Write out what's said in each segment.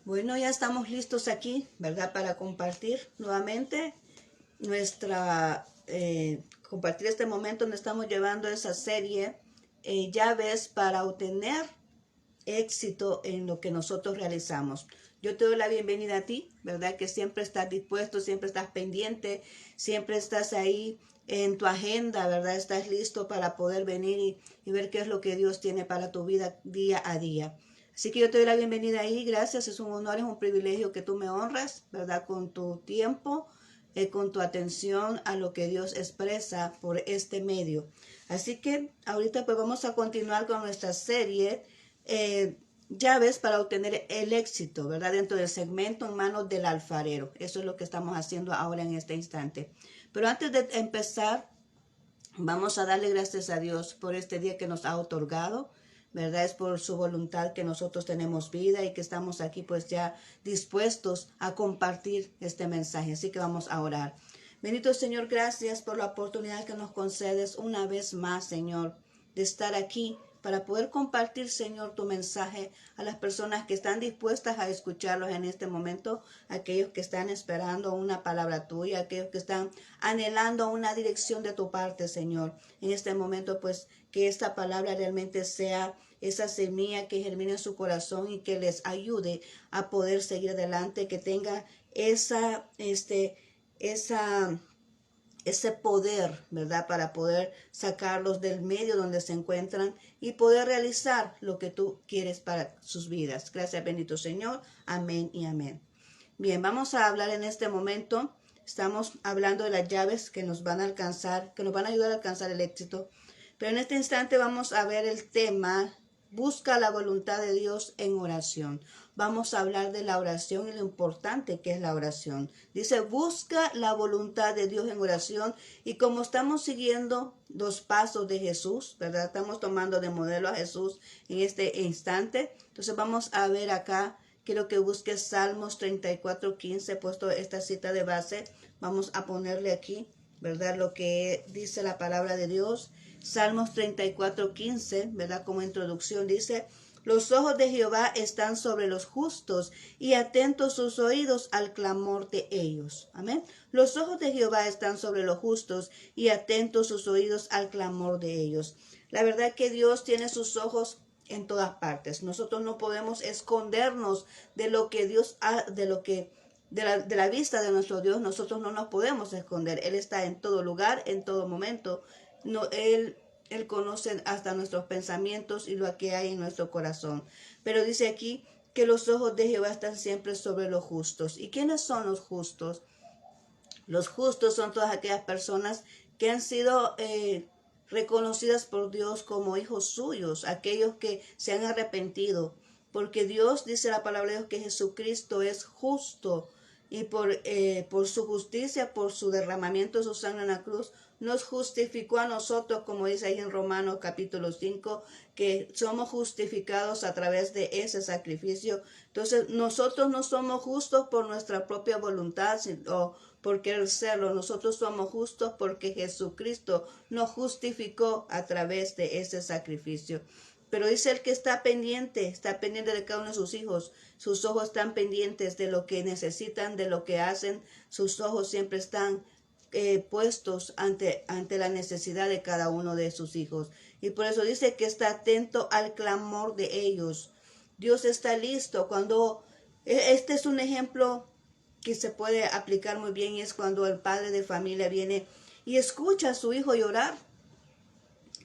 Bueno, ya estamos listos aquí, ¿verdad? Para compartir nuevamente compartir este momento donde estamos llevando esa serie, llaves para obtener éxito en lo que nosotros realizamos. Yo te doy la bienvenida a ti, ¿verdad? Que siempre estás dispuesto, siempre estás pendiente, siempre estás ahí en tu agenda, ¿verdad? Estás listo para poder venir y ver qué es lo que Dios tiene para tu vida día a día. Así que yo te doy la bienvenida ahí, gracias, es un honor, es un privilegio que tú me honras, ¿verdad? Con tu tiempo, con tu atención a lo que Dios expresa por este medio. Así que ahorita pues vamos a continuar con nuestra serie, llaves para obtener el éxito, ¿verdad? Dentro del segmento en manos del alfarero. Eso es lo que estamos haciendo ahora en este instante. Pero antes de empezar, vamos a darle gracias a Dios por este día que nos ha otorgado, ¿verdad? Es por su voluntad que nosotros tenemos vida y que estamos aquí pues ya dispuestos a compartir este mensaje. Así que vamos a orar. Bendito Señor, gracias por la oportunidad que nos concedes una vez más, Señor, de estar aquí para poder compartir, Señor, tu mensaje a las personas que están dispuestas a escucharlos en este momento, aquellos que están esperando una palabra tuya, aquellos que están anhelando una dirección de tu parte, Señor. En este momento, pues, que esta palabra realmente sea esa semilla que germine en su corazón y que les ayude a poder seguir adelante, que tenga ese poder, ¿verdad? Para poder sacarlos del medio donde se encuentran y poder realizar lo que tú quieres para sus vidas. Gracias, bendito Señor. Amén y amén. Bien, vamos a hablar en este momento. Estamos hablando de las llaves que nos van a alcanzar, que nos van a ayudar a alcanzar el éxito. Pero en este instante vamos a ver el tema: busca la voluntad de Dios en oración. Vamos a hablar de la oración y lo importante que es la oración. Dice, busca la voluntad de Dios en oración. Y como estamos siguiendo los pasos de Jesús, ¿verdad? Estamos tomando de modelo a Jesús en este instante. Entonces vamos a ver acá. Quiero que busques Salmos 34:15, he puesto esta cita de base. Vamos a ponerle aquí, ¿verdad? Lo que dice la palabra de Dios. Salmos 34:15, ¿verdad? Como introducción dice, los ojos de Jehová están sobre los justos y atentos sus oídos al clamor de ellos. Amén. Los ojos de Jehová están sobre los justos y atentos sus oídos al clamor de ellos. La verdad que Dios tiene sus ojos en todas partes. Nosotros no podemos escondernos de lo que Dios ha, de la vista de nuestro Dios. Nosotros no nos podemos esconder. Él está en todo lugar, en todo momento. No, Él conoce hasta nuestros pensamientos y lo que hay en nuestro corazón. Pero dice aquí que los ojos de Jehová están siempre sobre los justos. ¿Y quiénes son los justos? Los justos son todas aquellas personas que han sido reconocidas por Dios como hijos suyos, aquellos que se han arrepentido, porque Dios, dice la palabra de Dios, que Jesucristo es justo y por su justicia, por su derramamiento de su sangre en la cruz, nos justificó a nosotros, como dice ahí en Romanos capítulo 5, que somos justificados a través de ese sacrificio. Entonces, nosotros no somos justos por nuestra propia voluntad o por querer serlo. Nosotros somos justos porque Jesucristo nos justificó a través de ese sacrificio. Pero dice el que está pendiente de cada uno de sus hijos. Sus ojos están pendientes de lo que necesitan, de lo que hacen. Sus ojos siempre están puestos ante la necesidad de cada uno de sus hijos. Y por eso dice que está atento al clamor de ellos. Dios está listo. Este es un ejemplo que se puede aplicar muy bien, y es cuando el padre de familia viene y escucha a su hijo llorar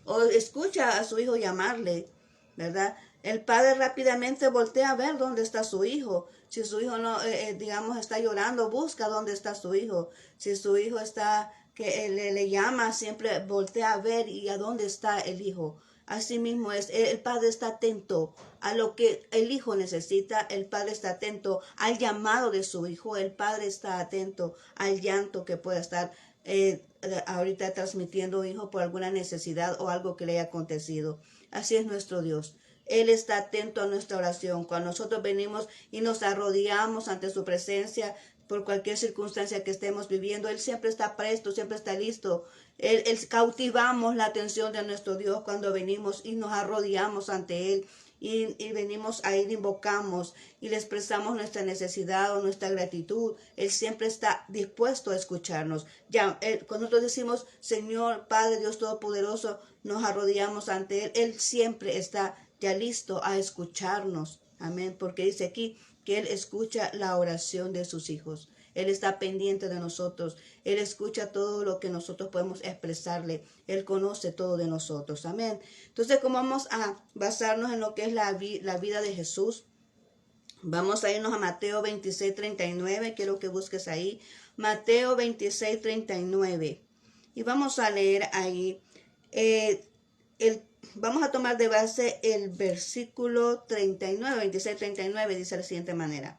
o escucha a su hijo llamarle, ¿verdad? El padre rápidamente voltea a ver dónde está su hijo. Si su hijo no, digamos, está llorando, busca dónde está su hijo. Si su hijo está, que le llama, siempre voltea a ver y a dónde está el hijo. Asimismo es, el padre está atento a lo que el hijo necesita, el padre está atento al llamado de su hijo, el padre está atento al llanto que pueda estar ahorita transmitiendo un hijo por alguna necesidad o algo que le haya acontecido. Así es nuestro Dios. Él está atento a nuestra oración. Cuando nosotros venimos y nos arrodillamos ante su presencia por cualquier circunstancia que estemos viviendo, Él siempre está presto, siempre está listo. Él cautivamos la atención de nuestro Dios cuando venimos y nos arrodillamos ante Él y venimos a ir, invocamos y le expresamos nuestra necesidad o nuestra gratitud, Él siempre está dispuesto a escucharnos. Ya, cuando nosotros decimos, Señor, Padre, Dios Todopoderoso, nos arrodillamos ante Él, Él siempre está ya listo a escucharnos. Amén, porque dice aquí que Él escucha la oración de sus hijos. Él está pendiente de nosotros. Él escucha todo lo que nosotros podemos expresarle. Él conoce todo de nosotros. Amén. Entonces, como vamos a basarnos en lo que es la vida de Jesús, vamos a irnos a Mateo 26:39. Quiero que busques ahí. Mateo 26:39. Y vamos a leer ahí. Vamos a tomar de base el versículo 39, 26:39. Dice de la siguiente manera.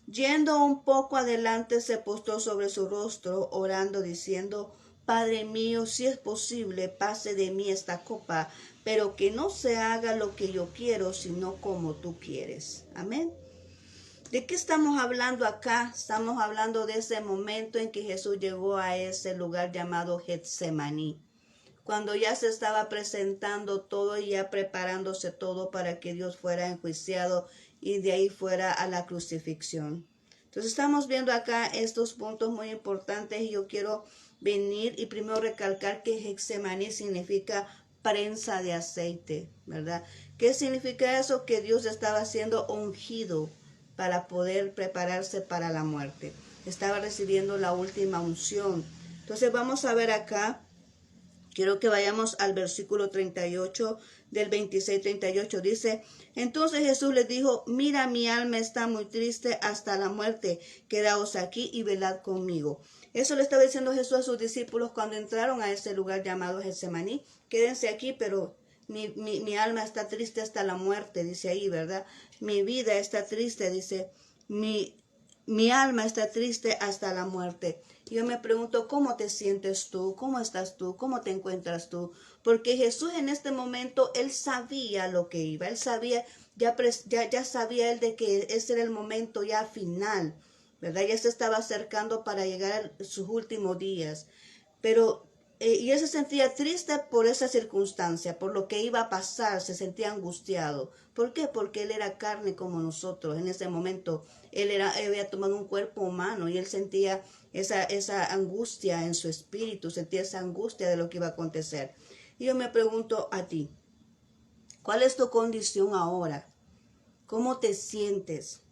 Yendo un poco adelante, se postró sobre su rostro, orando, diciendo, Padre mío, si es posible, pase de mí esta copa, pero que no se haga lo que yo quiero, sino como tú quieres. Amén. ¿De qué estamos hablando acá? Estamos hablando de ese momento en que Jesús llegó a ese lugar llamado Getsemaní, cuando ya se estaba presentando todo y ya preparándose todo para que Dios fuera enjuiciado y de ahí fuera a la crucifixión. Entonces estamos viendo acá estos puntos muy importantes y yo quiero venir y primero recalcar que Getsemaní significa prensa de aceite, ¿verdad? ¿Qué significa eso? Que Dios estaba siendo ungido para poder prepararse para la muerte. Estaba recibiendo la última unción. Entonces vamos a ver acá. Quiero que vayamos al versículo 38 del 26:38. Dice, entonces Jesús les dijo, mira, mi alma está muy triste hasta la muerte. Quedaos aquí y velad conmigo. Eso le estaba diciendo Jesús a sus discípulos cuando entraron a ese lugar llamado Getsemaní. Quédense aquí, pero mi alma está triste hasta la muerte, dice ahí, ¿verdad? Mi vida está triste, dice, mi alma está triste hasta la muerte. Yo me pregunto, ¿cómo te sientes tú? ¿Cómo estás tú? ¿Cómo te encuentras tú? Porque Jesús en este momento, Él sabía lo que iba. Él sabía, ya sabía Él de que ese era el momento ya final, ¿verdad? Ya se estaba acercando para llegar a sus últimos días. Pero y él se sentía triste por esa circunstancia, por lo que iba a pasar, se sentía angustiado. ¿Por qué? Porque él era carne como nosotros. En ese momento él había tomado un cuerpo humano y él sentía esa angustia en su espíritu, sentía esa angustia de lo que iba a acontecer. Y yo me pregunto a ti, ¿cuál es tu condición ahora? ¿Cómo te sientes?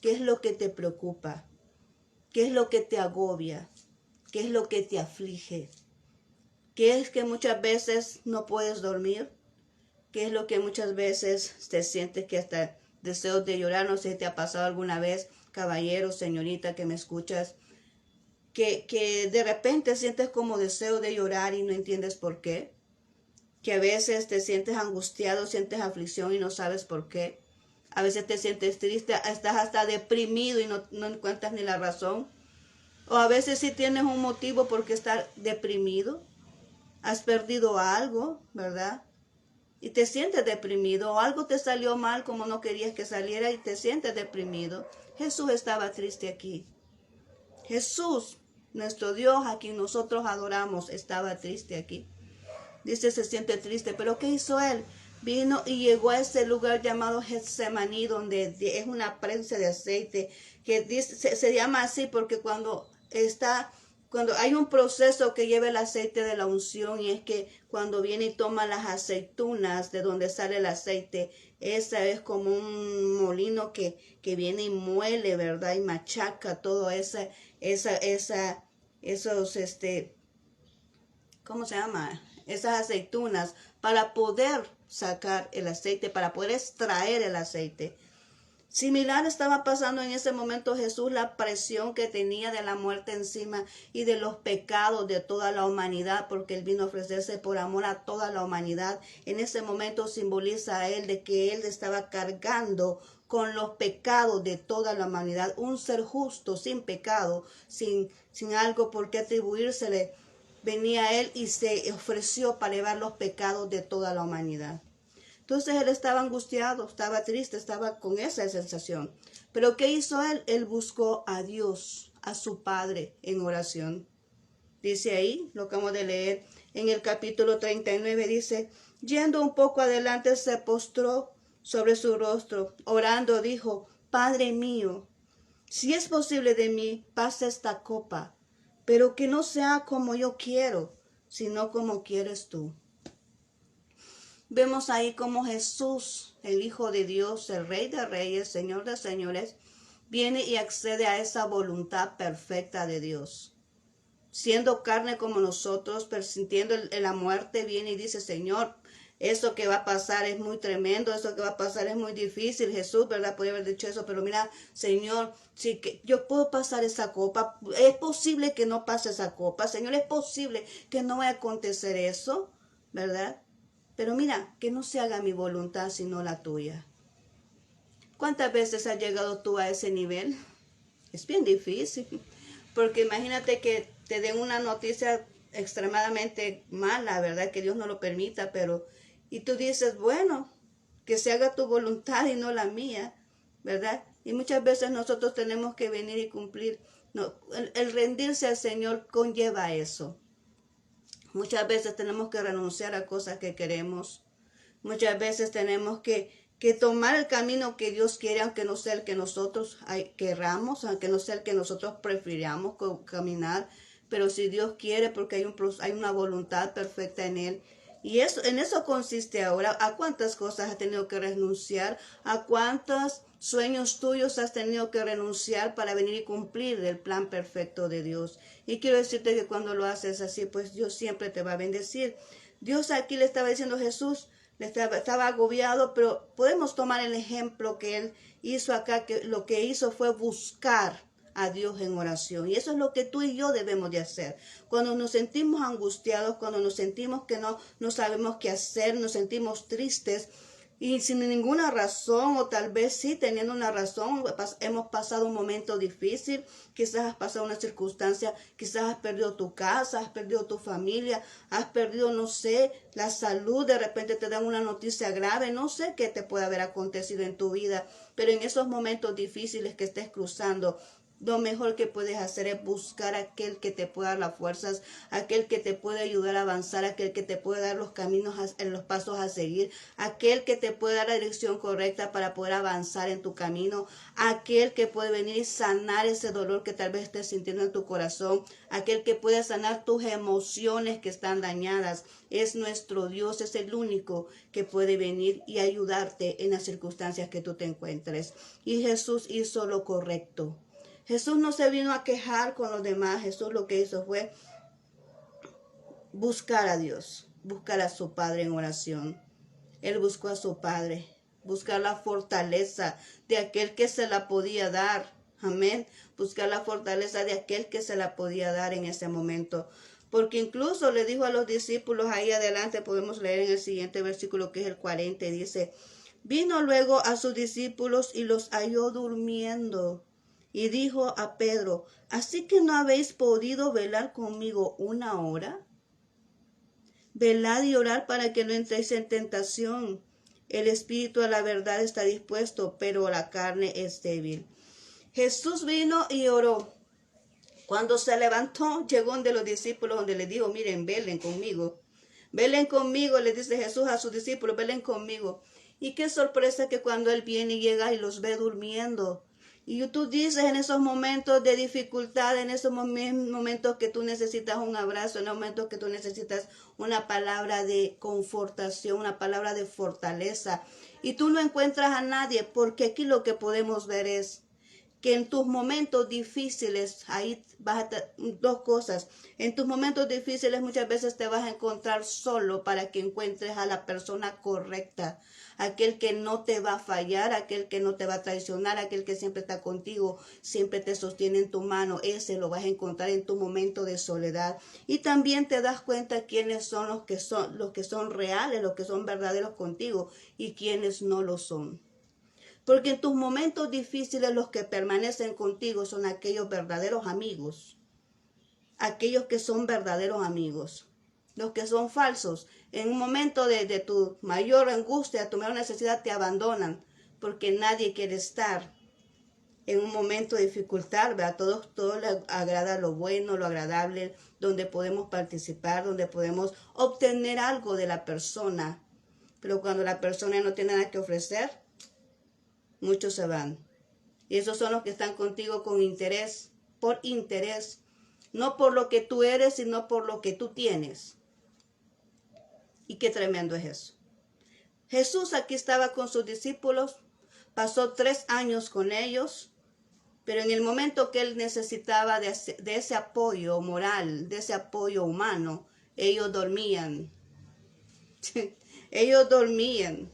¿Qué es lo que te preocupa? ¿Qué es lo que te agobia? ¿Qué es lo que te aflige? ¿Qué es que muchas veces no puedes dormir? ¿Qué es lo que muchas veces te sientes que hasta deseos de llorar? No sé si te ha pasado alguna vez, caballero, señorita que me escuchas, que de repente sientes como deseo de llorar y no entiendes por qué. Que a veces te sientes angustiado, sientes aflicción y no sabes por qué. A veces te sientes triste, estás hasta deprimido y no encuentras ni la razón. O a veces sí tienes un motivo por qué estar deprimido. Has perdido algo, ¿verdad? Y te sientes deprimido, o algo te salió mal como no querías que saliera y te sientes deprimido. Jesús estaba triste aquí. Jesús, nuestro Dios, a quien nosotros adoramos, estaba triste aquí. Dice, se siente triste, pero ¿qué hizo él? Vino y llegó a ese lugar llamado Getsemaní, donde es una prensa de aceite, que dice, se llama así porque cuando hay un proceso que lleva el aceite de la unción, y es que cuando viene y toma las aceitunas de donde sale el aceite, esa es como un molino que viene y muele, ¿verdad? Y machaca todo esos, ¿cómo se llama? Esas aceitunas para poder sacar el aceite, para poder extraer el aceite. Similar estaba pasando en ese momento Jesús, la presión que tenía de la muerte encima y de los pecados de toda la humanidad, porque Él vino a ofrecerse por amor a toda la humanidad. En ese momento simboliza a Él de que Él estaba cargando con los pecados de toda la humanidad. Un ser justo, sin pecado, sin algo por qué atribuírsele. Venía Él y se ofreció para llevar los pecados de toda la humanidad. Entonces él estaba angustiado, estaba triste, estaba con esa sensación. Pero ¿qué hizo él? Él buscó a Dios, a su Padre en oración. Dice ahí, lo acabamos de leer, en el capítulo 39 dice, yendo un poco adelante se postró sobre su rostro. Orando dijo, Padre mío, si es posible de mí, pasa esta copa, pero que no sea como yo quiero, sino como quieres tú. Vemos ahí como Jesús, el Hijo de Dios, el Rey de Reyes, Señor de Señores, viene y accede a esa voluntad perfecta de Dios. Siendo carne como nosotros, sintiendo la muerte, viene y dice, Señor, eso que va a pasar es muy tremendo, eso que va a pasar es muy difícil. Jesús, ¿verdad? Podría haber dicho eso, pero mira, Señor, sí que yo puedo pasar esa copa, es posible que no pase esa copa, Señor, es posible que no vaya a acontecer eso, ¿verdad? Pero mira, que no se haga mi voluntad sino la tuya. ¿Cuántas veces has llegado tú a ese nivel? Es bien difícil, porque imagínate que te den una noticia extremadamente mala, ¿verdad? Que Dios no lo permita, pero y tú dices, bueno, que se haga tu voluntad y no la mía, ¿verdad? Y muchas veces nosotros tenemos que venir y cumplir. No, el rendirse al Señor conlleva eso. Muchas veces tenemos que renunciar a cosas que queremos. Muchas veces tenemos que tomar el camino que Dios quiere, aunque no sea el que nosotros querramos, aunque no sea el que nosotros prefiramos caminar. Pero si Dios quiere, porque hay una voluntad perfecta en Él. Y eso, en eso consiste ahora. ¿A cuántas cosas has tenido que renunciar? ¿A cuántos sueños tuyos has tenido que renunciar para venir y cumplir el plan perfecto de Dios? Y quiero decirte que cuando lo haces así, pues Dios siempre te va a bendecir. Dios aquí le estaba diciendo a Jesús, estaba agobiado, pero podemos tomar el ejemplo que él hizo acá, que lo que hizo fue buscar a Dios en oración. Y eso es lo que tú y yo debemos de hacer. Cuando nos sentimos angustiados, cuando nos sentimos que no sabemos qué hacer, nos sentimos tristes, y sin ninguna razón, o tal vez sí teniendo una razón, hemos pasado un momento difícil, quizás has pasado una circunstancia, quizás has perdido tu casa, has perdido tu familia, has perdido, no sé, la salud, de repente te dan una noticia grave, no sé qué te puede haber acontecido en tu vida, pero en esos momentos difíciles que estés cruzando, lo mejor que puedes hacer es buscar a aquel que te pueda dar las fuerzas, aquel que te puede ayudar a avanzar, aquel que te puede dar los caminos, los pasos a seguir, aquel que te puede dar la dirección correcta para poder avanzar en tu camino, aquel que puede venir y sanar ese dolor que tal vez estés sintiendo en tu corazón, aquel que puede sanar tus emociones que están dañadas. Es nuestro Dios, es el único que puede venir y ayudarte en las circunstancias que tú te encuentres. Y Jesús hizo lo correcto. Jesús no se vino a quejar con los demás. Jesús lo que hizo fue buscar a Dios, buscar a su Padre en oración. Él buscó a su Padre, buscar la fortaleza de aquel que se la podía dar. Amén. Buscar la fortaleza de aquel que se la podía dar en ese momento. Porque incluso le dijo a los discípulos, ahí adelante podemos leer en el siguiente versículo que es el 40, y dice, vino luego a sus discípulos y los halló durmiendo. Y dijo a Pedro, ¿así que no habéis podido velar conmigo una hora? Velad y orad para que no entréis en tentación. El espíritu a la verdad está dispuesto, pero la carne es débil. Jesús vino y oró. Cuando se levantó, llegó donde los discípulos, donde le dijo, miren, velen conmigo. Velen conmigo, le dice Jesús a sus discípulos, velen conmigo. Y qué sorpresa que cuando Él viene y llega y los ve durmiendo. Y tú dices en esos momentos de dificultad, en esos momentos que tú necesitas un abrazo, en esos momentos que tú necesitas una palabra de confortación, una palabra de fortaleza, y tú no encuentras a nadie, porque aquí lo que podemos ver es que en tus momentos difíciles, ahí vas a dos cosas. En tus momentos difíciles muchas veces te vas a encontrar solo para que encuentres a la persona correcta, aquel que no te va a fallar, aquel que no te va a traicionar, aquel que siempre está contigo, siempre te sostiene en tu mano. Ese lo vas a encontrar en tu momento de soledad. Y también te das cuenta quiénes son los que son reales, los que son verdaderos contigo y quiénes no lo son. Porque en tus momentos difíciles los que permanecen contigo son aquellos verdaderos amigos. Aquellos que son verdaderos amigos. Los que son falsos, en un momento de tu mayor angustia, tu mayor necesidad, te abandonan. Porque nadie quiere estar en un momento de dificultad, ¿verdad? Todos les agrada lo bueno, lo agradable, donde podemos participar, donde podemos obtener algo de la persona. Pero cuando la persona no tiene nada que ofrecer, muchos se van. Y esos son los que están contigo con interés, por interés. No por lo que tú eres, sino por lo que tú tienes. Y qué tremendo es eso. Jesús aquí estaba con sus discípulos, pasó 3 años con ellos, pero en el momento que él necesitaba de ese apoyo moral, de ese apoyo humano, ellos dormían. Ellos dormían.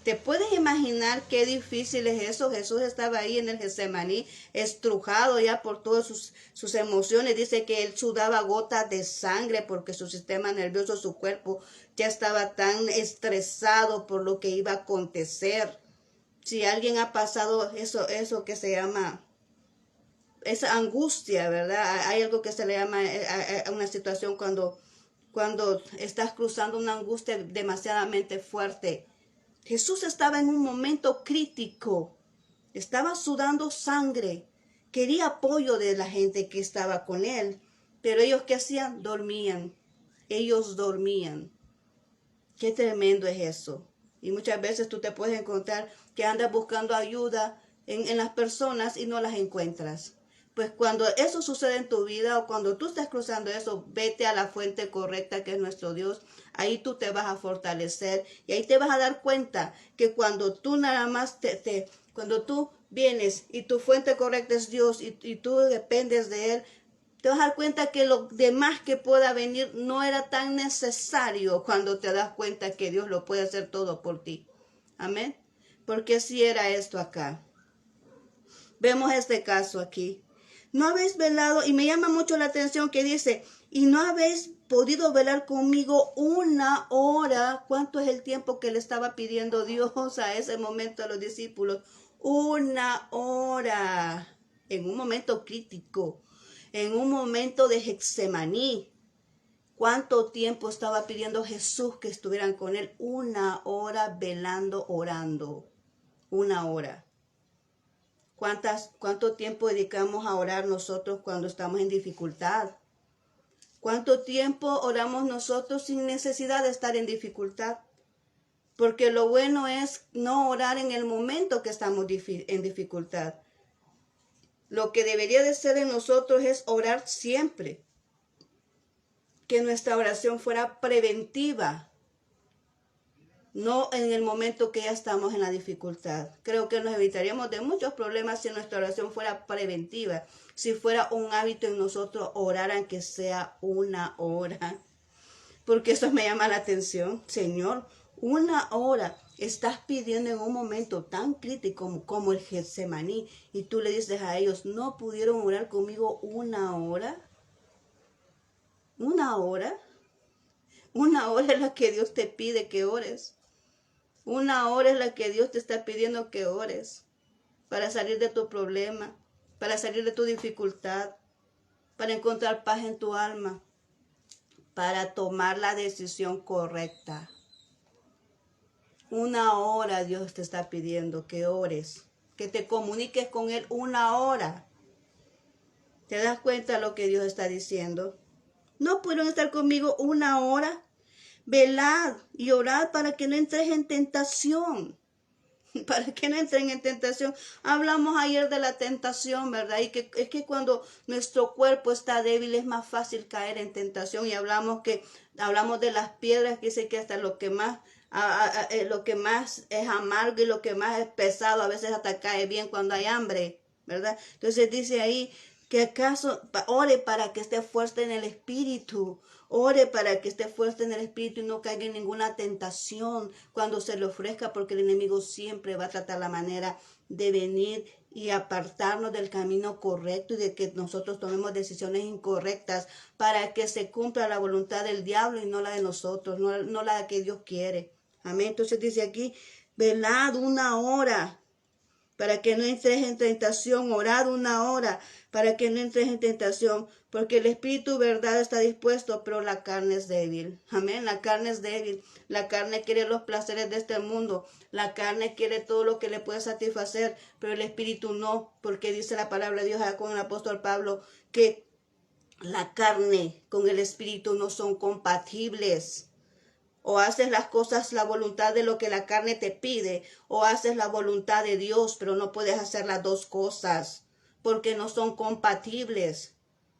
¿Te puedes imaginar qué difícil es eso? Jesús estaba ahí en el Getsemaní, estrujado ya por todas sus emociones. Dice que él sudaba gotas de sangre porque su sistema nervioso, su cuerpo, ya estaba tan estresado por lo que iba a acontecer. Si alguien ha pasado eso que se llama esa angustia, ¿verdad? Hay algo que se le llama a una situación cuando estás cruzando una angustia demasiadamente fuerte. Jesús estaba en un momento crítico, estaba sudando sangre, quería apoyo de la gente que estaba con él, pero ellos ¿qué hacían? Dormían, ellos dormían. Qué tremendo es eso. Y muchas veces tú te puedes encontrar que andas buscando ayuda en las personas y no las encuentras. Pues cuando eso sucede en tu vida o cuando tú estás cruzando eso, vete a la fuente correcta que es nuestro Dios. Ahí tú te vas a fortalecer y ahí te vas a dar cuenta que cuando tú nada más cuando tú vienes y tu fuente correcta es Dios y tú dependes de Él, te vas a dar cuenta que lo demás que pueda venir no era tan necesario cuando te das cuenta que Dios lo puede hacer todo por ti. Amén. Porque así era esto acá. Vemos este caso aquí. No habéis velado, y me llama mucho la atención que dice, y no habéis podido velar conmigo 1 hora. ¿Cuánto es el tiempo que le estaba pidiendo Dios a ese momento a los discípulos? 1 hora. En un momento crítico, en un momento de Getsemaní. ¿Cuánto tiempo estaba pidiendo Jesús que estuvieran con él? 1 hora velando, orando. 1 hora. ¿Cuánto tiempo dedicamos a orar nosotros cuando estamos en dificultad? ¿Cuánto tiempo oramos nosotros sin necesidad de estar en dificultad? Porque lo bueno es no orar en el momento que estamos en dificultad. Lo que debería de ser en nosotros es orar siempre. Que nuestra oración fuera preventiva. No en el momento que ya estamos en la dificultad. Creo que nos evitaríamos de muchos problemas si nuestra oración fuera preventiva. Si fuera un hábito en nosotros orar aunque sea 1 hora. Porque eso me llama la atención. Señor, 1 hora estás pidiendo en un momento tan crítico como el Getsemaní. Y tú le dices a ellos, ¿no pudieron orar conmigo 1 hora? 1 hora. 1 hora es la que Dios te pide que ores. 1 hora es la que Dios te está pidiendo que ores para salir de tu problema, para salir de tu dificultad, para encontrar paz en tu alma, para tomar la decisión correcta. 1 hora Dios te está pidiendo que ores, que te comuniques con Él 1 hora. ¿Te das cuenta de lo que Dios está diciendo? ¿No pudieron estar conmigo 1 hora? Velad y orad para que no entres en tentación. Para que no entren en tentación. Hablamos ayer de la tentación, ¿verdad? Y que es que cuando nuestro cuerpo está débil es más fácil caer en tentación. Y hablamos de las piedras, que dice que hasta lo que más es amargo y lo que más es pesado, a veces hasta cae bien cuando hay hambre, ¿verdad? Entonces dice ahí que acaso ore para que esté fuerte en el espíritu. Ore para que esté fuerte en el espíritu y no caiga en ninguna tentación cuando se le ofrezca, porque el enemigo siempre va a tratar la manera de venir y apartarnos del camino correcto y de que nosotros tomemos decisiones incorrectas para que se cumpla la voluntad del diablo y no la de nosotros, no la que Dios quiere. Amén. Entonces dice aquí, velad 1 hora. Para que no entres en tentación, orad 1 hora, para que no entres en tentación, porque el espíritu, verdad, está dispuesto, pero la carne es débil. Amén, la carne es débil. La carne quiere los placeres de este mundo. La carne quiere todo lo que le puede satisfacer, pero el espíritu no, porque dice la palabra de Dios con el apóstol Pablo, que la carne con el espíritu no son compatibles. O haces las cosas, la voluntad de lo que la carne te pide, o haces la voluntad de Dios, pero no puedes hacer las dos cosas, porque no son compatibles.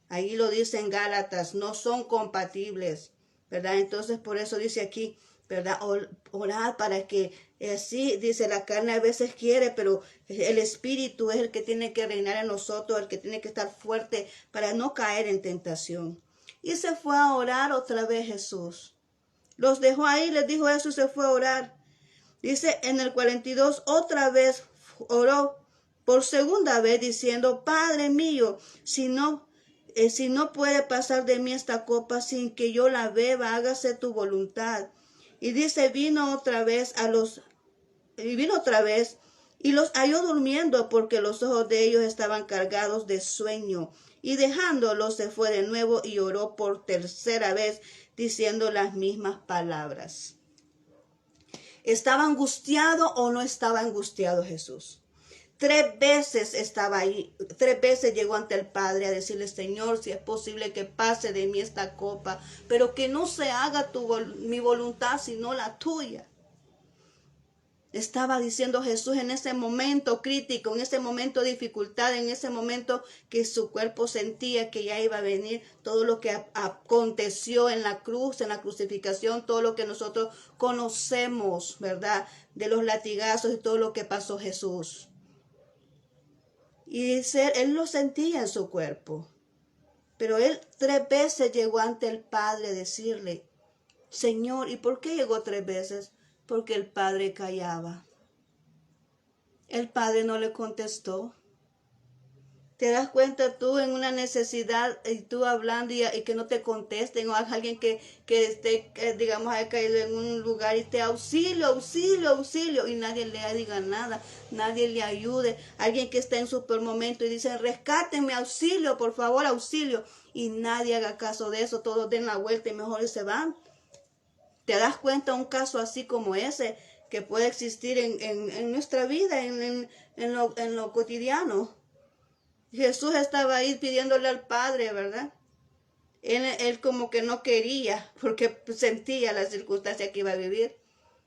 Ahí lo dice en Gálatas, no son compatibles, ¿verdad? Entonces por eso dice aquí, ¿verdad? Orar para que, así dice, la carne a veces quiere, pero el Espíritu es el que tiene que reinar en nosotros, el que tiene que estar fuerte para no caer en tentación. Y se fue a orar otra vez Jesús. Los dejó ahí, les dijo eso y se fue a orar. Dice en el 42, otra vez oró por segunda vez diciendo, Padre mío, si no puede pasar de mí esta copa sin que yo la beba, hágase tu voluntad. Y dice, vino otra vez y los halló durmiendo porque los ojos de ellos estaban cargados de sueño. Y dejándolos se fue de nuevo y oró por tercera vez diciendo las mismas palabras. ¿Estaba angustiado o no estaba angustiado Jesús? 3 veces estaba ahí, 3 veces llegó ante el Padre a decirle, Señor, si es posible que pase de mí esta copa, pero que no se haga mi voluntad sino la tuya. Estaba diciendo Jesús en ese momento crítico, en ese momento de dificultad, en ese momento que su cuerpo sentía que ya iba a venir todo lo que aconteció en la cruz, en la crucificación, todo lo que nosotros conocemos, ¿verdad? De los latigazos y todo lo que pasó Jesús. Y él lo sentía en su cuerpo. Pero él 3 veces llegó ante el Padre a decirle, Señor, ¿y por qué llegó 3 veces? Porque el Padre callaba. El Padre no le contestó. ¿Te das cuenta tú en una necesidad y tú hablando y que no te contesten? O alguien que esté, digamos, haya caído en un lugar y te auxilio, auxilio, auxilio, y nadie le diga nada, nadie le ayude. Alguien que está en su peor momento y dice, rescátenme, auxilio, por favor, auxilio. Y nadie haga caso de eso, todos den la vuelta y mejor se van. ¿Te das cuenta un caso así como ese que puede existir en nuestra vida, en lo cotidiano? Jesús estaba ahí pidiéndole al Padre, ¿verdad? Él como que no quería, porque sentía la circunstancia que iba a vivir,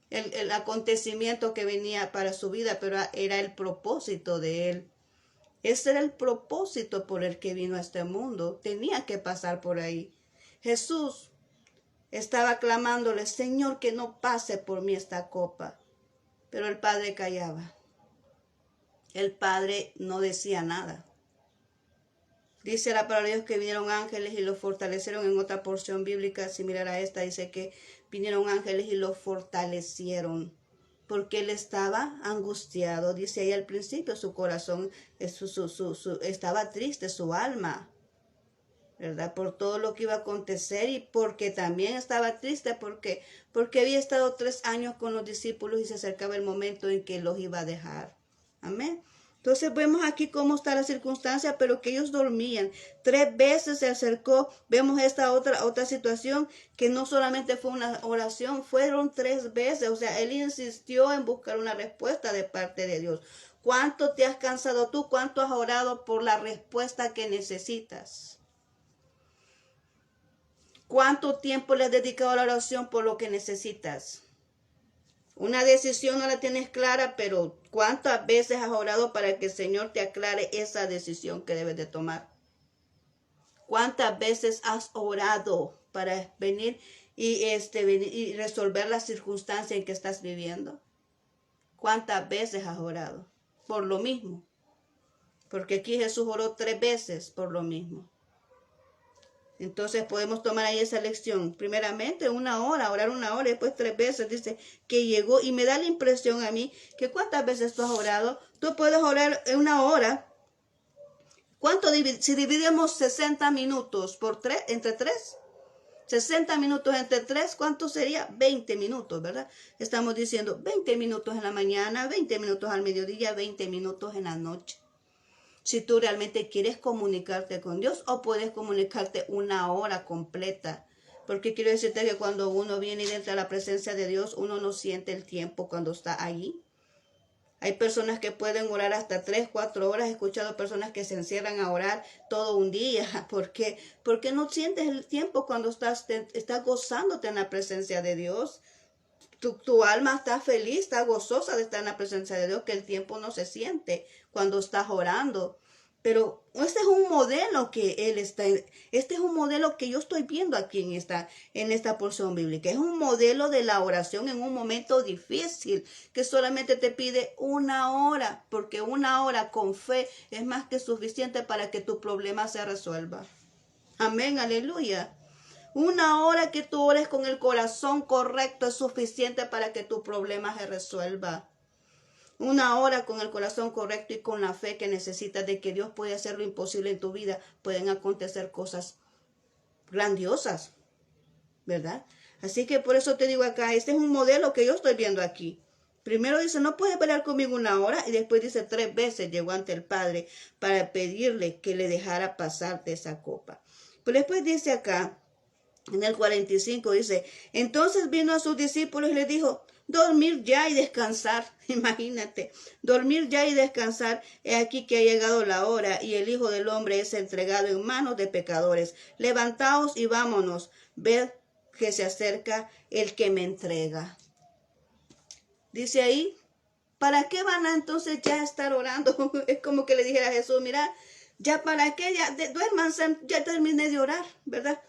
el acontecimiento que venía para su vida, pero era el propósito de él. Ese era el propósito por el que vino a este mundo. Tenía que pasar por ahí. Jesús estaba clamándole, Señor, que no pase por mí esta copa. Pero el Padre callaba. El Padre no decía nada. Dice la palabra de Dios que vinieron ángeles y los fortalecieron. En otra porción bíblica similar a esta dice que vinieron ángeles y los fortalecieron. Porque él estaba angustiado. Dice ahí al principio su corazón estaba triste, su alma, ¿verdad? Por todo lo que iba a acontecer y porque también estaba triste porque había estado 3 años con los discípulos y se acercaba el momento en que los iba a dejar. Amén. Entonces vemos aquí cómo está la circunstancia, pero que ellos dormían. 3 veces se acercó. Vemos esta otra situación que no solamente fue una oración, fueron 3 veces. O sea, él insistió en buscar una respuesta de parte de Dios. ¿Cuánto te has cansado tú? ¿Cuánto has orado por la respuesta que necesitas? ¿Cuánto tiempo le has dedicado a la oración por lo que necesitas? Una decisión no la tienes clara, pero ¿cuántas veces has orado para que el Señor te aclare esa decisión que debes de tomar? ¿Cuántas veces has orado para venir y resolver la circunstancia en que estás viviendo? ¿Cuántas veces has orado? Por lo mismo. Porque aquí Jesús oró 3 veces por lo mismo. Entonces podemos tomar ahí esa lección. Primeramente 1 hora, orar 1 hora, después 3 veces. Dice que llegó y me da la impresión a mí que cuántas veces tú has orado. Tú puedes orar 1 hora. Si dividimos 60 minutos por 3, entre 3, 60 minutos entre 3, ¿cuánto sería? 20 minutos, ¿verdad? Estamos diciendo 20 minutos en la mañana, 20 minutos al mediodía, 20 minutos en la noche. Si tú realmente quieres comunicarte con Dios o puedes comunicarte 1 hora completa. Porque quiero decirte que cuando uno viene y entra a la presencia de Dios, uno no siente el tiempo cuando está allí. Hay personas que pueden orar hasta 3, 4 horas. He escuchado personas que se encierran a orar todo un día. ¿Por qué? Porque no sientes el tiempo cuando estás gozándote en la presencia de Dios. Tu alma está feliz, está gozosa de estar en la presencia de Dios, que el tiempo no se siente cuando estás orando. Pero este es un modelo que Él está, este es un modelo que yo estoy viendo aquí en esta porción bíblica. Es un modelo de la oración en un momento difícil, que solamente te pide 1 hora, porque 1 hora con fe es más que suficiente para que tu problema se resuelva. Amén, aleluya. 1 hora que tú ores con el corazón correcto es suficiente para que tu problema se resuelva. 1 hora con el corazón correcto y con la fe que necesitas de que Dios puede hacer lo imposible en tu vida, pueden acontecer cosas grandiosas, ¿verdad? Así que por eso te digo acá, este es un modelo que yo estoy viendo aquí. Primero dice, no puedes pelear conmigo 1 hora, y después dice 3 veces llegó ante el Padre para pedirle que le dejara pasar de esa copa. Pero después dice acá, en el 45 dice, entonces vino a sus discípulos y les dijo, dormir ya y descansar. Imagínate, dormir ya y descansar. He aquí que ha llegado la hora y el Hijo del Hombre es entregado en manos de pecadores. Levantaos y vámonos. Ved que se acerca el que me entrega. Dice ahí, ¿para qué van a entonces ya estar orando? Es como que le dijera a Jesús, mira, ya para qué, ya duérmanse, ya terminé de orar, ¿verdad?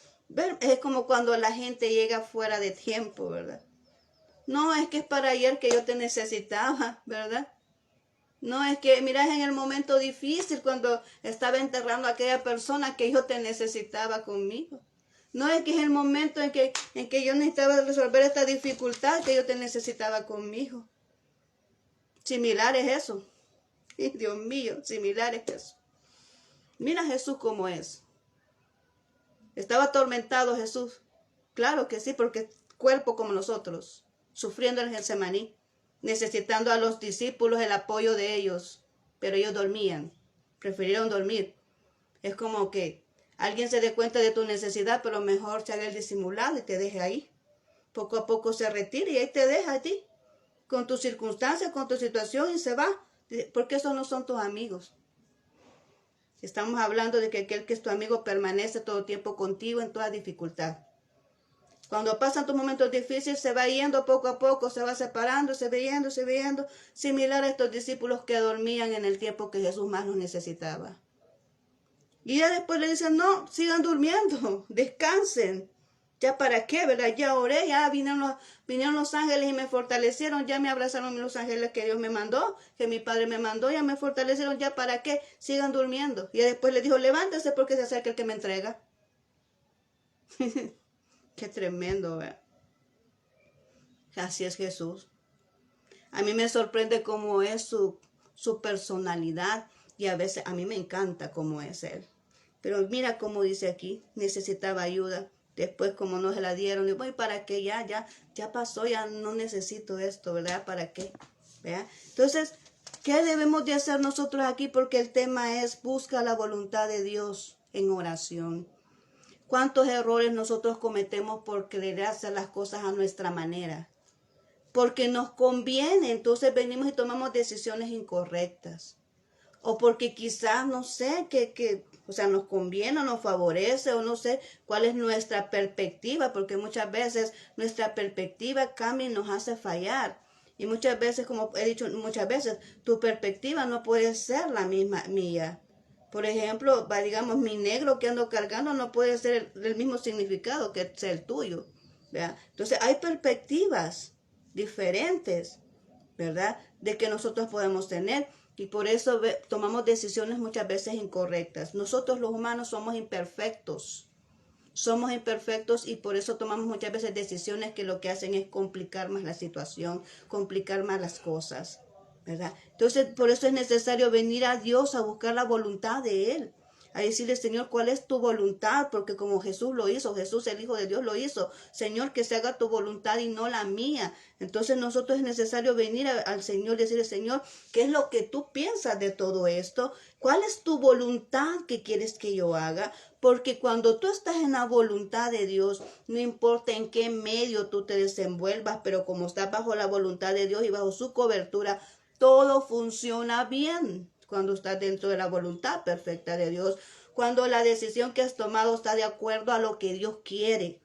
Es como cuando la gente llega fuera de tiempo, ¿verdad? No, es que es para ayer que yo te necesitaba, ¿verdad? No, es que, mira, es en el momento difícil cuando estaba enterrando a aquella persona que yo te necesitaba conmigo. No, es que es el momento en que yo necesitaba resolver esta dificultad que yo te necesitaba conmigo. Similar es eso. Y Dios mío, similar es eso. Mira Jesús cómo es. ¿Estaba atormentado Jesús? Claro que sí, porque cuerpo como nosotros, sufriendo en Getsemaní, necesitando a los discípulos el apoyo de ellos, pero ellos dormían, prefirieron dormir. Es como que alguien se dé cuenta de tu necesidad, pero mejor se haga el disimulado y te deje ahí. Poco a poco se retira y ahí te deja a ti, con tus circunstancias, con tu situación y se va, porque esos no son tus amigos. Estamos hablando de que aquel que es tu amigo permanece todo el tiempo contigo en toda dificultad. Cuando pasan tus momentos difíciles, se va yendo poco a poco, se va separando, se va yendo, similar a estos discípulos que dormían en el tiempo que Jesús más los necesitaba. Y ya después le dicen, no, sigan durmiendo, descansen. ¿Ya para qué, verdad? Ya oré, ya vinieron los ángeles y me fortalecieron, ya me abrazaron los ángeles que Dios me mandó, que mi Padre me mandó, ya me fortalecieron, ¿ya para qué? Sigan durmiendo. Y después le dijo, levántense porque se acerca el que me entrega. Qué tremendo, ¿verdad? Así es Jesús. A mí me sorprende cómo es su personalidad y a veces a mí me encanta cómo es Él. Pero mira cómo dice aquí, necesitaba ayuda. Después como no se la dieron, digo, ¿para qué? Ya pasó, ya no necesito esto, ¿verdad? ¿Para qué? ¿Verdad? Entonces, ¿qué debemos de hacer nosotros aquí? Porque el tema es busca la voluntad de Dios en oración. ¿Cuántos errores nosotros cometemos por querer hacer las cosas a nuestra manera? Porque nos conviene, entonces venimos y tomamos decisiones incorrectas. O porque quizás, no sé, o sea, nos conviene o nos favorece o no sé cuál es nuestra perspectiva, porque muchas veces nuestra perspectiva cambia y nos hace fallar. Y muchas veces, como he dicho muchas veces, tu perspectiva no puede ser la misma mía. Por ejemplo, digamos, mi negro que ando cargando no puede ser el mismo significado que es el tuyo, ¿verdad? Entonces hay perspectivas diferentes, ¿verdad? De que nosotros podemos tener. Y por eso tomamos decisiones muchas veces incorrectas. Nosotros los humanos somos imperfectos. Somos imperfectos y por eso tomamos muchas veces decisiones que lo que hacen es complicar más la situación, complicar más las cosas, ¿verdad? Entonces, por eso es necesario venir a Dios a buscar la voluntad de Él. A decirle, Señor, ¿cuál es tu voluntad? Porque como Jesús lo hizo, Jesús el Hijo de Dios lo hizo. Señor, que se haga tu voluntad y no la mía. Entonces nosotros es necesario venir al Señor y decirle, Señor, ¿qué es lo que tú piensas de todo esto? ¿Cuál es tu voluntad que quieres que yo haga? Porque cuando tú estás en la voluntad de Dios, no importa en qué medio tú te desenvuelvas, pero como estás bajo la voluntad de Dios y bajo su cobertura, todo funciona bien cuando estás dentro de la voluntad perfecta de Dios, cuando la decisión que has tomado está de acuerdo a lo que Dios quiere.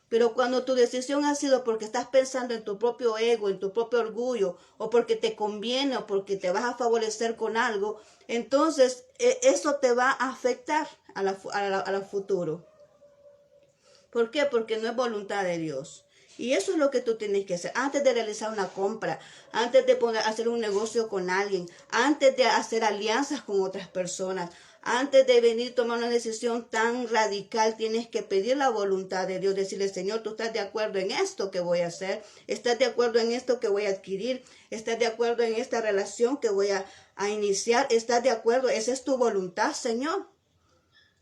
Pero cuando tu decisión ha sido porque estás pensando en tu propio ego, en tu propio orgullo, o porque te conviene, o porque te vas a favorecer con algo, entonces eso te va a afectar a la futuro. ¿Por qué? Porque no es voluntad de Dios. Y eso es lo que tú tienes que hacer. Antes de realizar una compra, antes de hacer un negocio con alguien, antes de hacer alianzas con otras personas, antes de venir a tomar una decisión tan radical, tienes que pedir la voluntad de Dios. Decirle, Señor, ¿tú estás de acuerdo en esto que voy a hacer? ¿Estás de acuerdo en esto que voy a adquirir? ¿Estás de acuerdo en esta relación que voy a iniciar? ¿Estás de acuerdo? ¿Esa es tu voluntad, Señor?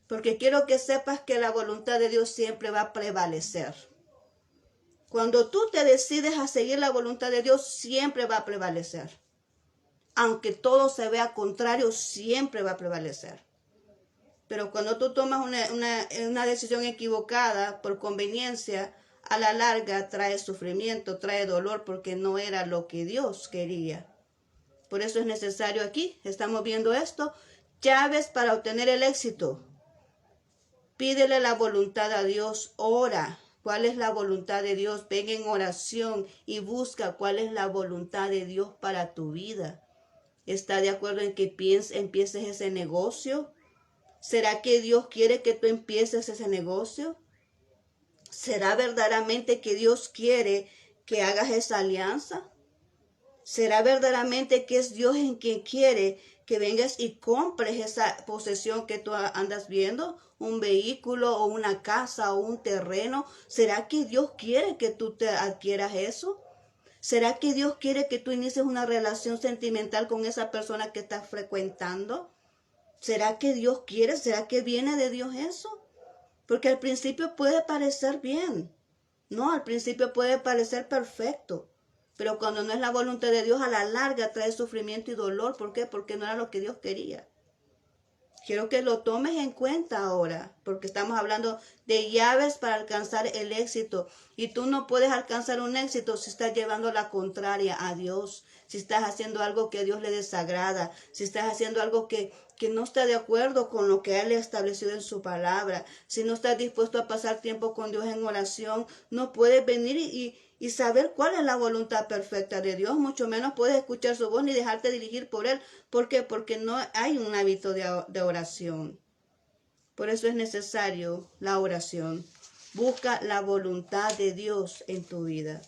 Porque quiero que sepas que la voluntad de Dios siempre va a prevalecer. Cuando tú te decides a seguir la voluntad de Dios, siempre va a prevalecer. Aunque todo se vea contrario, siempre va a prevalecer. Pero cuando tú tomas una decisión equivocada por conveniencia, a la larga trae sufrimiento, trae dolor, porque no era lo que Dios quería. Por eso es necesario aquí, estamos viendo esto, llaves para obtener el éxito. Pídele la voluntad a Dios, ora. ¿Cuál es la voluntad de Dios? Ven en oración y busca cuál es la voluntad de Dios para tu vida. ¿Está de acuerdo en que empieces ese negocio? ¿Será que Dios quiere que tú empieces ese negocio? ¿Será verdaderamente que Dios quiere que hagas esa alianza? ¿Será verdaderamente que es Dios en quien quiere que vengas y compres esa posesión que tú andas viendo? ¿Un vehículo o una casa o un terreno? ¿Será que Dios quiere que tú te adquieras eso? ¿Será que Dios quiere que tú inicies una relación sentimental con esa persona que estás frecuentando? ¿Será que Dios quiere? ¿Será que viene de Dios eso? Porque al principio puede parecer bien. No, al principio puede parecer perfecto. Pero cuando no es la voluntad de Dios, a la larga trae sufrimiento y dolor. ¿Por qué? Porque no era lo que Dios quería. Quiero que lo tomes en cuenta ahora, porque estamos hablando de llaves para alcanzar el éxito. Y tú no puedes alcanzar un éxito si estás llevando la contraria a Dios, si estás haciendo algo que a Dios le desagrada, si estás haciendo algo que no está de acuerdo con lo que Él ha establecido en su palabra, si no estás dispuesto a pasar tiempo con Dios en oración, no puedes venir y saber cuál es la voluntad perfecta de Dios, mucho menos puedes escuchar su voz ni dejarte dirigir por Él. ¿Por qué? Porque no hay un hábito de oración. Por eso es necesario la oración. Busca la voluntad de Dios en tu vida.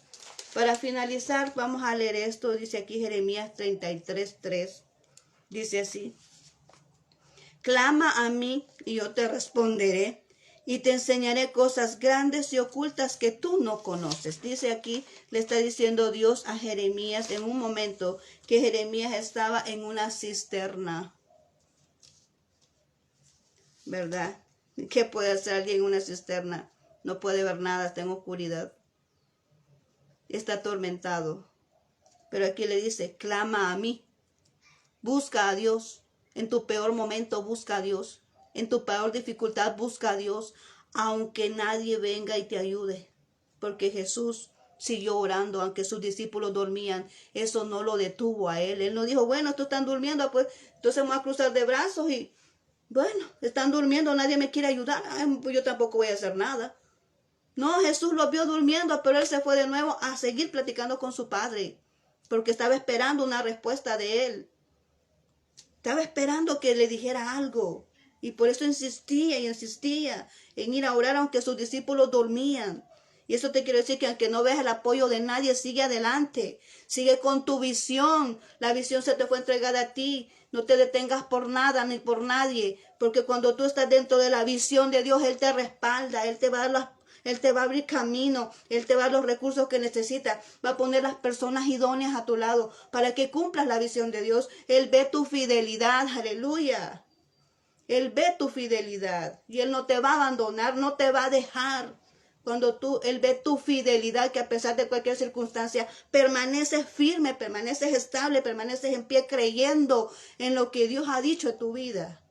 Para finalizar, vamos a leer esto, dice aquí Jeremías 33:3. Dice así: clama a mí y yo te responderé y te enseñaré cosas grandes y ocultas que tú no conoces. Dice aquí, le está diciendo Dios a Jeremías en un momento que Jeremías estaba en una cisterna. ¿Verdad? ¿Qué puede hacer alguien en una cisterna? No puede ver nada, está en oscuridad. Está atormentado. Pero aquí le dice, clama a mí. Busca a Dios. En tu peor momento busca a Dios. En tu peor dificultad busca a Dios, aunque nadie venga y te ayude. Porque Jesús siguió orando, aunque sus discípulos dormían. Eso no lo detuvo a él. Él no dijo, bueno, estos están durmiendo, pues entonces vamos a cruzar de brazos y, bueno, están durmiendo, nadie me quiere ayudar. Pues yo tampoco voy a hacer nada. No, Jesús los vio durmiendo, pero él se fue de nuevo a seguir platicando con su Padre, porque estaba esperando una respuesta de él. Estaba esperando que le dijera algo. Y por eso insistía y insistía en ir a orar aunque sus discípulos dormían. Y eso te quiero decir que aunque no veas el apoyo de nadie, sigue adelante. Sigue con tu visión. La visión se te fue entregada a ti. No te detengas por nada ni por nadie. Porque cuando tú estás dentro de la visión de Dios, Él te respalda. Él te va a dar Él te va a abrir camino, Él te va a dar los recursos que necesitas, va a poner las personas idóneas a tu lado para que cumplas la visión de Dios. Él ve tu fidelidad, aleluya. Él ve tu fidelidad y Él no te va a abandonar, no te va a dejar. Cuando Él ve tu fidelidad, que a pesar de cualquier circunstancia, permaneces firme, permaneces estable, permaneces en pie creyendo en lo que Dios ha dicho en tu vida.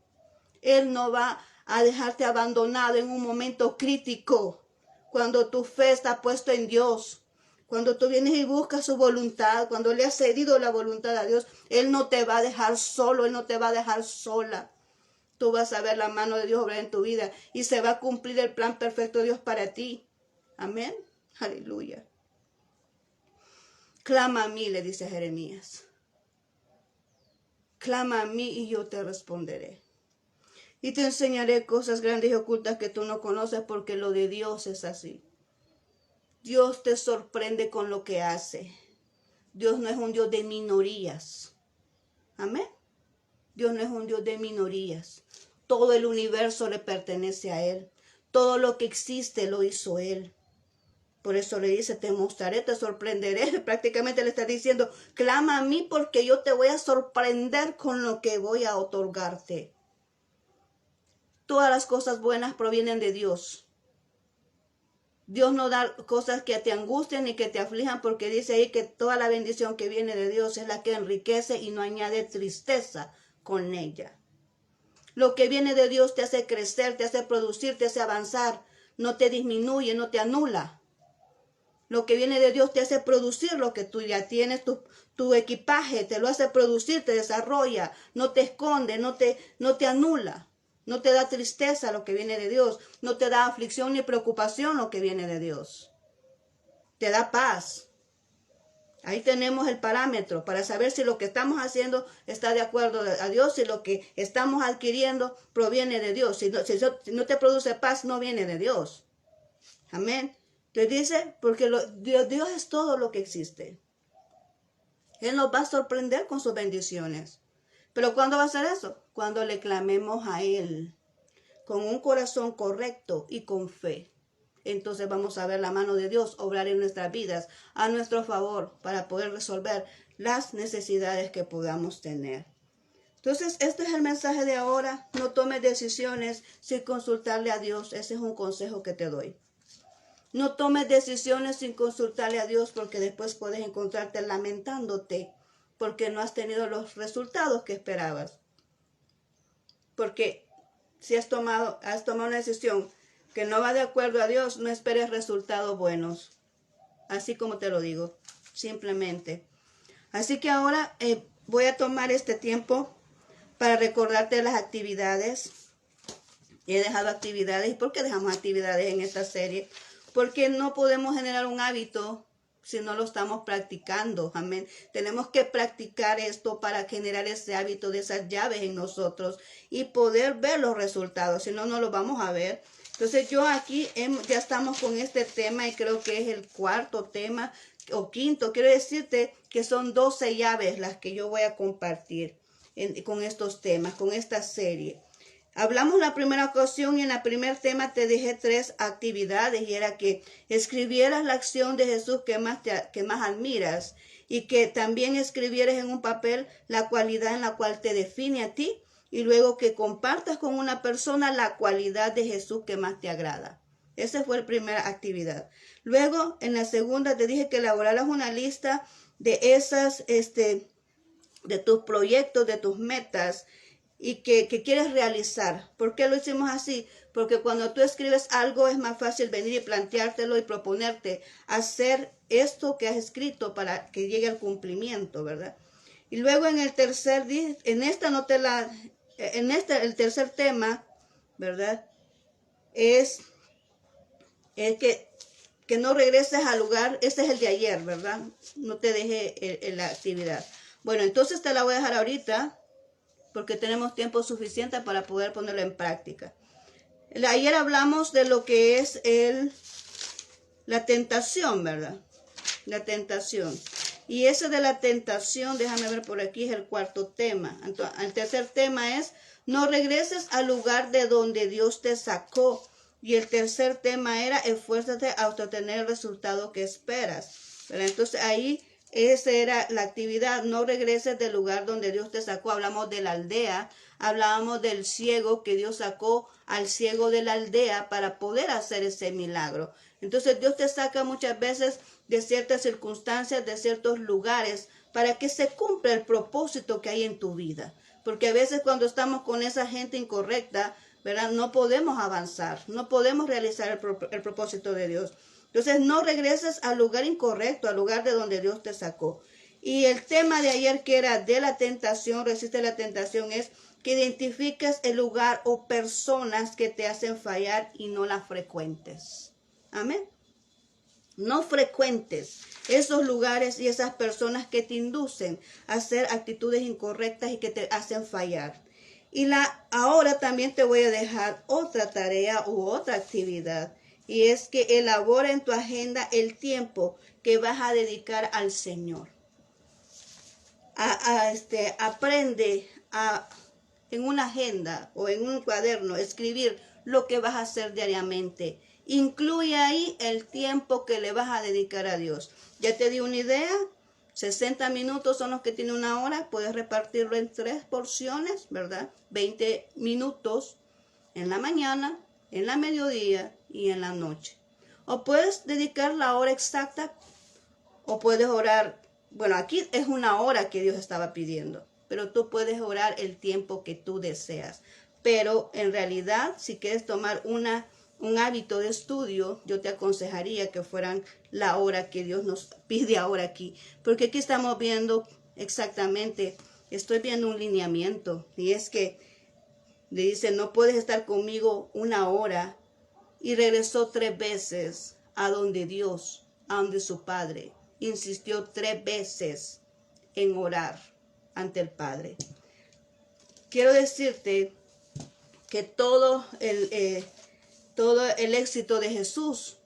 Él no va a dejarte abandonado en un momento crítico. Cuando tu fe está puesta en Dios, Cuando tú vienes y buscas su voluntad, cuando le has cedido la voluntad a Dios, Él no te va a dejar solo, Él no te va a dejar sola. Tú vas a ver la mano de Dios obrar en tu vida y se va a cumplir el plan perfecto de Dios para ti. Amén. Aleluya. Clama a mí, le dice a Jeremías. Clama a mí y yo te responderé. Y te enseñaré cosas grandes y ocultas que tú no conoces, porque lo de Dios es así. Dios te sorprende con lo que hace. Dios no es un Dios de minorías. Amén. Dios no es un Dios de minorías. Todo el universo le pertenece a Él. Todo lo que existe lo hizo Él. Por eso le dice, te mostraré, te sorprenderé. Prácticamente le está diciendo, clama a mí porque yo te voy a sorprender con lo que voy a otorgarte. Todas las cosas buenas provienen de Dios. Dios no da cosas que te angustien ni que te aflijan, porque dice ahí que toda la bendición que viene de Dios es la que enriquece y no añade tristeza con ella. Lo que viene de Dios te hace crecer, te hace producir, te hace avanzar, no te disminuye, no te anula. Lo que viene de Dios te hace producir lo que tú ya tienes, tu equipaje, te lo hace producir, te desarrolla, no te esconde, no te anula. No te da tristeza lo que viene de Dios. No te da aflicción ni preocupación lo que viene de Dios. Te da paz. Ahí tenemos el parámetro para saber si lo que estamos haciendo está de acuerdo a Dios, si lo que estamos adquiriendo proviene de Dios. Si no te produce paz, no viene de Dios. Amén. Te dice, porque Dios es todo lo que existe. Él nos va a sorprender con sus bendiciones. ¿Pero cuándo va a hacer eso? Cuando le clamemos a Él, con un corazón correcto y con fe. Entonces vamos a ver la mano de Dios obrar en nuestras vidas a nuestro favor para poder resolver las necesidades que podamos tener. Entonces, este es el mensaje de ahora. No tomes decisiones sin consultarle a Dios. Ese es un consejo que te doy. No tomes decisiones sin consultarle a Dios, porque después puedes encontrarte lamentándote porque no has tenido los resultados que esperabas. Porque si has tomado una decisión que no va de acuerdo a Dios, no esperes resultados buenos. Así como te lo digo, simplemente. Así que ahora voy a tomar este tiempo para recordarte las actividades. He dejado actividades. ¿Y por qué dejamos actividades en esta serie? Porque no podemos generar un hábito si no lo estamos practicando. Amén. Tenemos que practicar esto para generar ese hábito de esas llaves en nosotros y poder ver los resultados. Si no, no los vamos a ver. Entonces yo aquí ya estamos con este tema y creo que es el cuarto tema o quinto. Quiero decirte que son 12 llaves las que yo voy a compartir con estos temas, con esta serie. Hablamos la primera ocasión y en el primer tema te dejé 3 actividades y era que escribieras la acción de Jesús que más admiras y que también escribieras en un papel la cualidad en la cual te define a ti y luego que compartas con una persona la cualidad de Jesús que más te agrada. Esa fue la primera actividad. Luego, en la segunda te dije que elaboraras una lista de esas, de tus proyectos, de tus metas y que quieres realizar. ¿Por qué lo hicimos así? Porque cuando tú escribes algo es más fácil venir y planteártelo y proponerte hacer esto que has escrito para que llegue al cumplimiento, ¿verdad? Y luego en el tercer el tercer tema, ¿verdad? Es que no regreses al lugar. Ese es el de ayer, ¿verdad? No te dejé la actividad. Bueno, entonces te la voy a dejar ahorita, porque tenemos tiempo suficiente para poder ponerlo en práctica. Ayer hablamos de lo que es la tentación, ¿verdad? La tentación. Y ese de la tentación, déjame ver por aquí, es el cuarto tema. Entonces, el tercer tema es, no regreses al lugar de donde Dios te sacó. Y el tercer tema era, esfuérzate a obtener el resultado que esperas, ¿verdad? Entonces ahí esa era la actividad, no regreses del lugar donde Dios te sacó. Hablamos de la aldea, hablábamos del ciego, que Dios sacó al ciego de la aldea para poder hacer ese milagro. Entonces Dios te saca muchas veces de ciertas circunstancias, de ciertos lugares, para que se cumpla el propósito que hay en tu vida. Porque a veces cuando estamos con esa gente incorrecta, ¿verdad? No podemos avanzar, no podemos realizar el propósito de Dios. Entonces no regreses al lugar incorrecto, al lugar de donde Dios te sacó. Y el tema de ayer, que era de la tentación, resiste la tentación, es que identifiques el lugar o personas que te hacen fallar y no las frecuentes. Amén. No frecuentes esos lugares y esas personas que te inducen a hacer actitudes incorrectas y que te hacen fallar. Y ahora también te voy a dejar otra tarea u otra actividad. Y es que elabora en tu agenda el tiempo que vas a dedicar al Señor. Aprende en una agenda o en un cuaderno escribir lo que vas a hacer diariamente. Incluye ahí el tiempo que le vas a dedicar a Dios. Ya te di una idea. 60 minutos son los que tiene una hora. Puedes repartirlo en 3 porciones, ¿verdad? 20 minutos en la mañana, en la mediodía y en la noche. O puedes dedicar la hora exacta o puedes orar. Bueno, aquí es una hora que Dios estaba pidiendo, pero tú puedes orar el tiempo que tú deseas. Pero en realidad, si quieres tomar un hábito de estudio, yo te aconsejaría que fueran la hora que Dios nos pide ahora aquí. Porque aquí estamos viendo exactamente, estoy viendo un lineamiento. Y es que le dice, no puedes estar conmigo una hora. Y regresó 3 veces a donde Dios, a donde su Padre. Insistió 3 veces en orar ante el Padre. Quiero decirte que todo el éxito de Jesús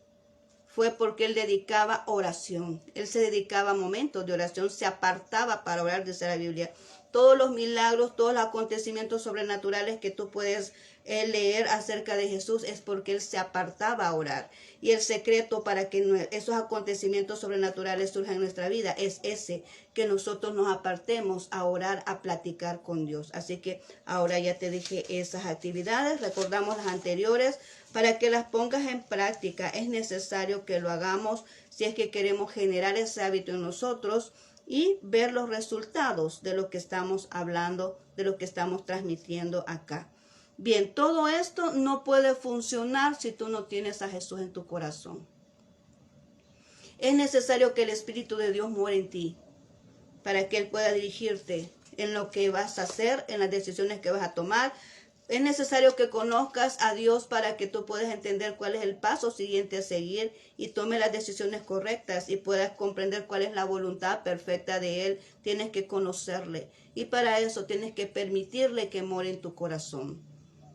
fue porque Él dedicaba oración. Él se dedicaba a momentos de oración, se apartaba para orar, dice la Biblia. Todos los milagros, todos los acontecimientos sobrenaturales que tú puedes leer acerca de Jesús es porque Él se apartaba a orar. Y el secreto para que esos acontecimientos sobrenaturales surjan en nuestra vida es ese, que nosotros nos apartemos a orar, a platicar con Dios. Así que ahora ya te dije esas actividades, recordamos las anteriores, para que las pongas en práctica. Es necesario que lo hagamos si es que queremos generar ese hábito en nosotros y ver los resultados de lo que estamos hablando, de lo que estamos transmitiendo acá. Bien, todo esto no puede funcionar si tú no tienes a Jesús en tu corazón. Es necesario que el Espíritu de Dios muera en ti para que Él pueda dirigirte en lo que vas a hacer, en las decisiones que vas a tomar. Es necesario que conozcas a Dios para que tú puedas entender cuál es el paso siguiente a seguir y tome las decisiones correctas y puedas comprender cuál es la voluntad perfecta de Él. Tienes que conocerle y para eso tienes que permitirle que more en tu corazón.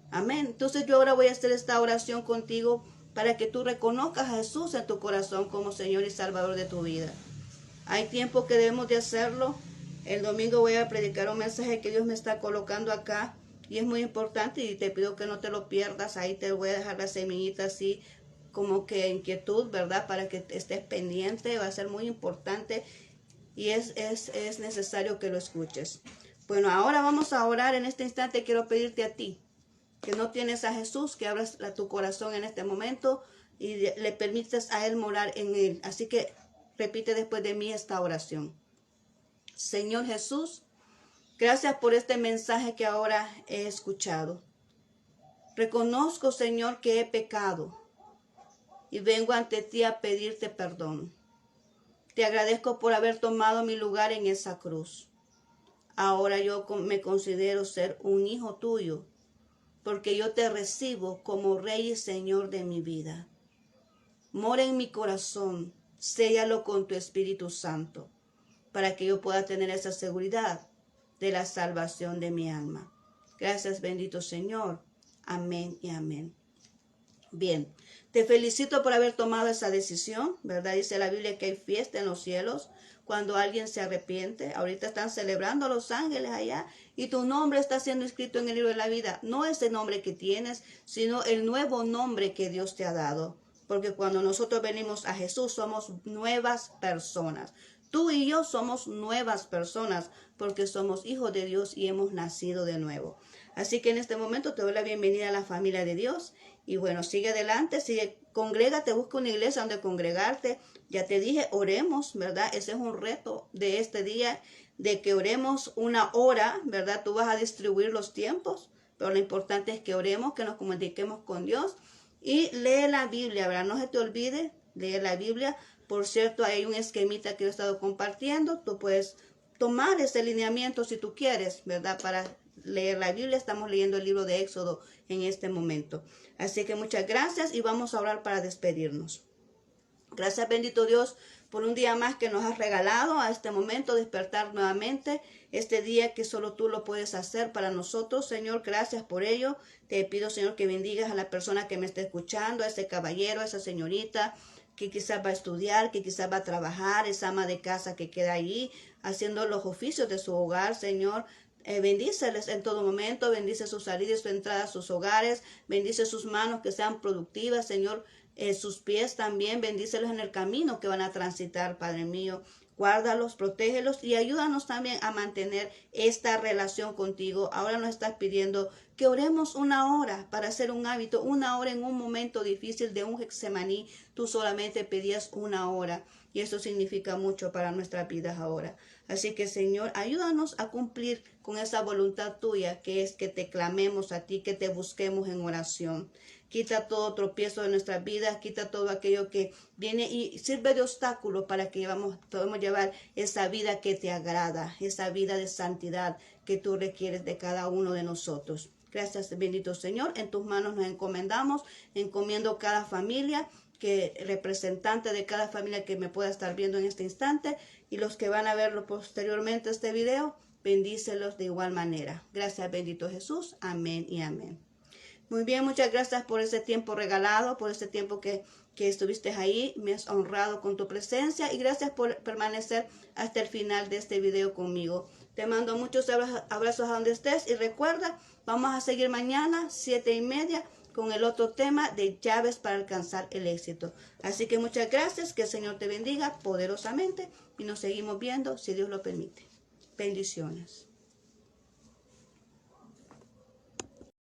Amén. Entonces yo ahora voy a hacer esta oración contigo para que tú reconozcas a Jesús en tu corazón como Señor y Salvador de tu vida. Hay tiempo que debemos de hacerlo. El domingo voy a predicar un mensaje que Dios me está colocando acá. Y es muy importante y te pido que no te lo pierdas. Ahí te voy a dejar la semillita así como que inquietud, ¿verdad? Para que estés pendiente. Va a ser muy importante y es necesario que lo escuches. Bueno, ahora vamos a orar. En este instante quiero pedirte a ti que no tienes a Jesús, que abras tu corazón en este momento y le permitas a Él morar en Él. Así que repite después de mí esta oración. Señor Jesús, gracias por este mensaje que ahora he escuchado. Reconozco, Señor, que he pecado y vengo ante ti a pedirte perdón. Te agradezco por haber tomado mi lugar en esa cruz. Ahora yo me considero ser un hijo tuyo, porque yo te recibo como Rey y Señor de mi vida. Mora en mi corazón, séllalo con tu Espíritu Santo, para que yo pueda tener esa seguridad de la salvación de mi alma. Gracias, bendito Señor. Amén y amén. Bien, te felicito por haber tomado esa decisión, ¿verdad? Dice la Biblia que hay fiesta en los cielos cuando alguien se arrepiente. Ahorita están celebrando a los ángeles allá y tu nombre está siendo escrito en el libro de la vida. No ese nombre que tienes, sino el nuevo nombre que Dios te ha dado. Porque cuando nosotros venimos a Jesús somos nuevas personas. Tú y yo somos nuevas personas porque somos hijos de Dios y hemos nacido de nuevo. Así que en este momento te doy la bienvenida a la familia de Dios. Y bueno, sigue adelante, congrégate, busca una iglesia donde congregarte. Ya te dije, oremos, ¿verdad? Ese es un reto de este día, de que oremos una hora, ¿verdad? Tú vas a distribuir los tiempos, pero lo importante es que oremos, que nos comuniquemos con Dios. Y lee la Biblia, ¿verdad? No se te olvide leer la Biblia. Por cierto, hay un esquemita que yo he estado compartiendo. Tú puedes tomar ese lineamiento si tú quieres, ¿verdad? Para leer la Biblia. Estamos leyendo el libro de Éxodo en este momento. Así que muchas gracias y vamos a orar para despedirnos. Gracias, bendito Dios, por un día más que nos has regalado a este momento, despertar nuevamente, este día que solo tú lo puedes hacer para nosotros. Señor, gracias por ello. Te pido, Señor, que bendigas a la persona que me esté escuchando, a ese caballero, a esa señorita que quizás va a estudiar, que quizás va a trabajar, esa ama de casa que queda ahí haciendo los oficios de su hogar, Señor. Bendíceles en todo momento, bendice su salida y su entrada a sus hogares, bendice sus manos que sean productivas, Señor, sus pies también, bendícelos en el camino que van a transitar, Padre mío. Guárdalos, protégelos y ayúdanos también a mantener esta relación contigo. Ahora nos estás pidiendo que oremos una hora para hacer un hábito, una hora en un momento difícil de un Getsemaní. Tú solamente pedías una hora y eso significa mucho para nuestras vidas ahora. Así que, Señor, ayúdanos a cumplir con esa voluntad tuya, que es que te clamemos a ti, que te busquemos en oración. Quita todo tropiezo de nuestras vidas, quita todo aquello que viene y sirve de obstáculo para que podamos llevar esa vida que te agrada, esa vida de santidad que tú requieres de cada uno de nosotros. Gracias, bendito Señor. En tus manos nos encomendamos, encomiendo cada familia, que representante de cada familia que me pueda estar viendo en este instante y los que van a verlo posteriormente este video, bendícelos de igual manera. Gracias, bendito Jesús. Amén y amén. Muy bien, muchas gracias por ese tiempo regalado, por ese tiempo que estuviste ahí. Me has honrado con tu presencia y gracias por permanecer hasta el final de este video conmigo. Te mando muchos abrazos a donde estés y recuerda, vamos a seguir mañana 7:30 con el otro tema de llaves para alcanzar el éxito. Así que muchas gracias, que el Señor te bendiga poderosamente y nos seguimos viendo si Dios lo permite. Bendiciones.